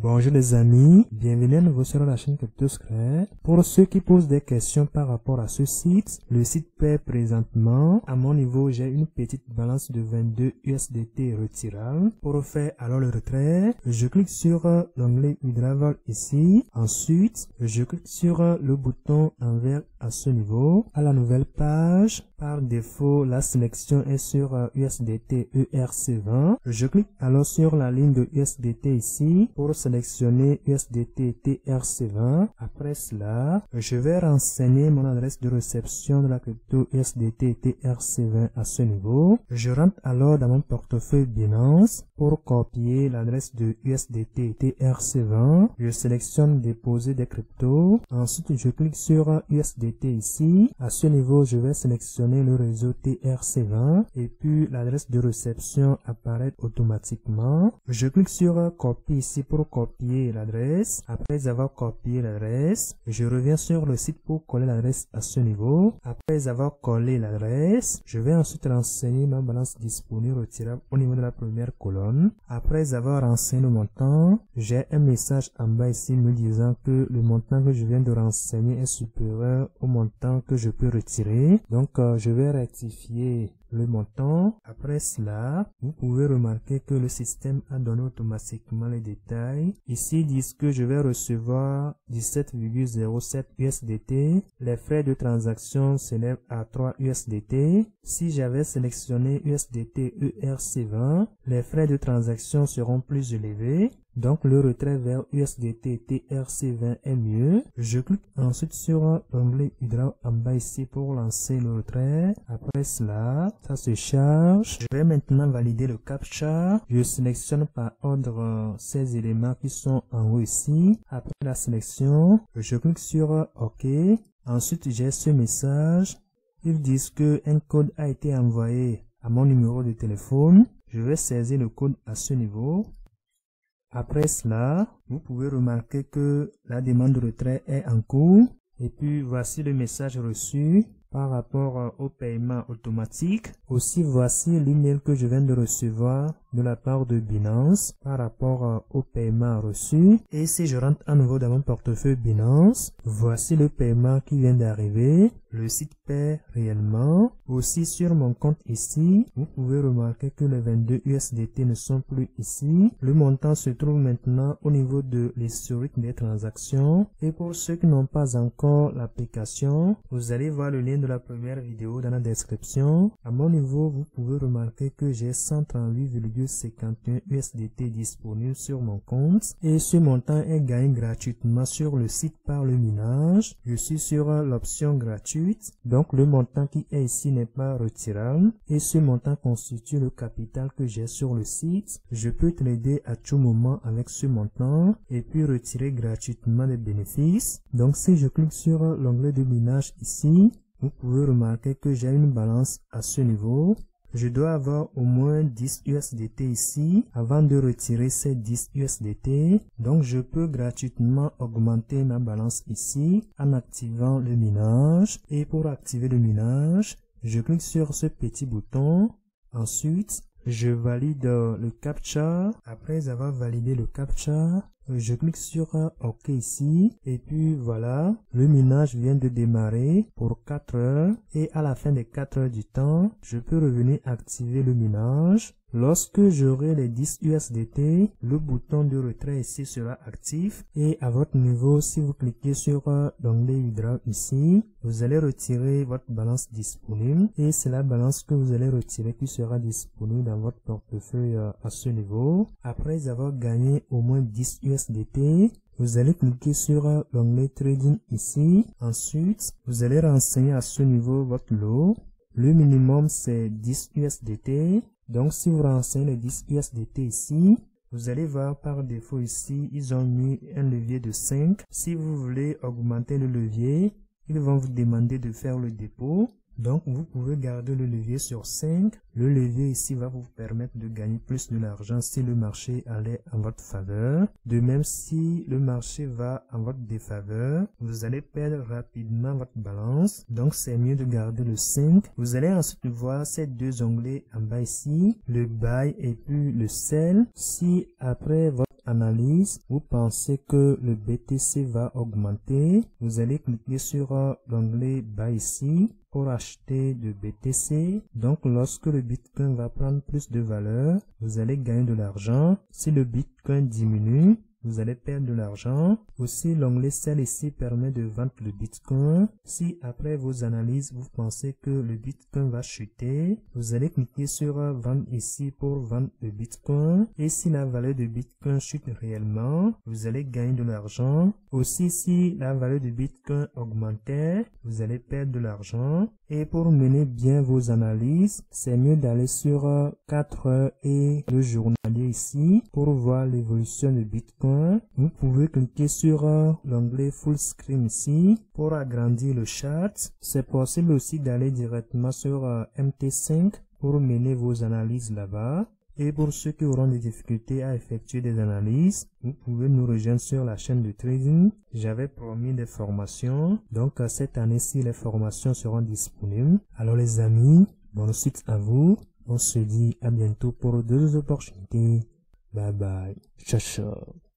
Bonjour les amis, bienvenue à nouveau sur la chaîne CryptoScrap. Pour ceux qui posent des questions par rapport à ce site, le site paie présentement. À mon niveau, j'ai une petite balance de 22 USDT retirable. Pour faire alors le retrait, je clique sur l'onglet Withdrawal ici. Ensuite, je clique sur le bouton en vert à ce niveau. À la nouvelle page, par défaut, la sélection est sur USDT ERC20. Je clique alors sur la ligne de USDT ici pour sélectionner USDT TRC20. Après cela, je vais renseigner mon adresse de réception de la crypto USDT TRC20 à ce niveau. Je rentre alors dans mon portefeuille Binance pour copier l'adresse de USDT TRC20. Je sélectionne déposer des cryptos. Ensuite, je clique sur USDT ici. À ce niveau, je vais sélectionner le réseau TRC20 et puis l'adresse de réception apparaît automatiquement. Je clique sur copie ici pour copier l'adresse. Après avoir copié l'adresse, je reviens sur le site pour coller l'adresse à ce niveau. Après avoir collé l'adresse, je vais ensuite renseigner ma balance disponible retirable au niveau de la première colonne. Après avoir renseigné le montant, j'ai un message en bas ici me disant que le montant que je viens de renseigner est supérieur au montant que je peux retirer. Donc je vais rectifier le montant. Après cela, vous pouvez remarquer que le système a donné automatiquement les détails. Ici, ils disent que je vais recevoir 17,07 USDT. Les frais de transaction s'élèvent à 3 USDT. Si j'avais sélectionné USDT ERC20, les frais de transaction seront plus élevés. Donc le retrait vers USDT TRC20 est mieux. Je clique ensuite sur l'onglet Withdraw en bas ici pour lancer le retrait. Après cela, ça se charge. Je vais maintenant valider le CAPTCHA. Je sélectionne par ordre ces éléments qui sont en haut ici. Après la sélection, je clique sur OK. Ensuite, j'ai ce message. Ils disent que un code a été envoyé à mon numéro de téléphone. Je vais saisir le code à ce niveau. Après cela, vous pouvez remarquer que la demande de retrait est en cours. Et puis, voici le message reçu par rapport au paiement automatique. Aussi, voici l'email que je viens de recevoir de la part de Binance par rapport au paiement reçu. Et si je rentre à nouveau dans mon portefeuille Binance, voici le paiement qui vient d'arriver. Le site paie réellement. Aussi sur mon compte ici, vous pouvez remarquer que les 22 USDT ne sont plus ici. Le montant se trouve maintenant au niveau de l'historique des transactions. Et pour ceux qui n'ont pas encore l'application, vous allez voir le lien de la première vidéo dans la description. À mon niveau, vous pouvez remarquer que j'ai 138,51 USDT disponibles sur mon compte. Et ce montant est gagné gratuitement sur le site par le minage. Je suis sur l'option gratuite. Donc le montant qui est ici n'est pas retirable et ce montant constitue le capital que j'ai sur le site. Je peux trader à tout moment avec ce montant et puis retirer gratuitement les bénéfices. Donc si je clique sur l'onglet de minage ici, vous pouvez remarquer que j'ai une balance à ce niveau. Je dois avoir au moins 10 USDT ici avant de retirer ces 10 USDT. Donc je peux gratuitement augmenter ma balance ici en activant le minage. Et pour activer le minage, je clique sur ce petit bouton. Ensuite, je valide le CAPTCHA. Après avoir validé le CAPTCHA, je clique sur OK ici et puis voilà, le minage vient de démarrer pour 4 heures et à la fin des 4 heures du temps, je peux revenir activer le minage. Lorsque j'aurai les 10 USDT, le bouton de retrait ici sera actif et à votre niveau, si vous cliquez sur l'onglet Withdraw ici, vous allez retirer votre balance disponible et c'est la balance que vous allez retirer qui sera disponible dans votre portefeuille à ce niveau. Après avoir gagné au moins 10 USDT, vous allez cliquer sur l'onglet Trading ici. Ensuite, vous allez renseigner à ce niveau votre lot. Le minimum c'est 10 USDT. Donc si vous renseignez les 10 USDT ici, vous allez voir par défaut ici, ils ont mis un levier de 5. Si vous voulez augmenter le levier, ils vont vous demander de faire le dépôt. Donc, vous pouvez garder le levier sur 5. Le levier ici va vous permettre de gagner plus de l'argent si le marché allait en votre faveur. De même, si le marché va en votre défaveur, vous allez perdre rapidement votre balance. Donc, c'est mieux de garder le 5. Vous allez ensuite voir ces deux onglets en bas ici, le buy et puis le sell. Si après votre analyse, vous pensez que le BTC va augmenter, vous allez cliquer sur l'onglet buy ici pour acheter de BTC. Donc, lorsque le Bitcoin va prendre plus de valeur, vous allez gagner de l'argent. Si le Bitcoin diminue, vous allez perdre de l'argent. Aussi, l'onglet Sell ici permet de vendre le Bitcoin. Si après vos analyses, vous pensez que le Bitcoin va chuter, vous allez cliquer sur Vendre ici pour vendre le Bitcoin. Et si la valeur de Bitcoin chute réellement, vous allez gagner de l'argent. Aussi, si la valeur de Bitcoin augmentait, vous allez perdre de l'argent. Et pour mener bien vos analyses, c'est mieux d'aller sur 4 heures et le journalier ici pour voir l'évolution de Bitcoin. Vous pouvez cliquer sur l'onglet Full Screen ici pour agrandir le chart. C'est possible aussi d'aller directement sur MT5 pour mener vos analyses là-bas. Et pour ceux qui auront des difficultés à effectuer des analyses, vous pouvez nous rejoindre sur la chaîne de trading. J'avais promis des formations, donc cette année-ci, les formations seront disponibles. Alors les amis, bonne suite à vous. On se dit à bientôt pour d'autres opportunités. Bye bye. Ciao, ciao.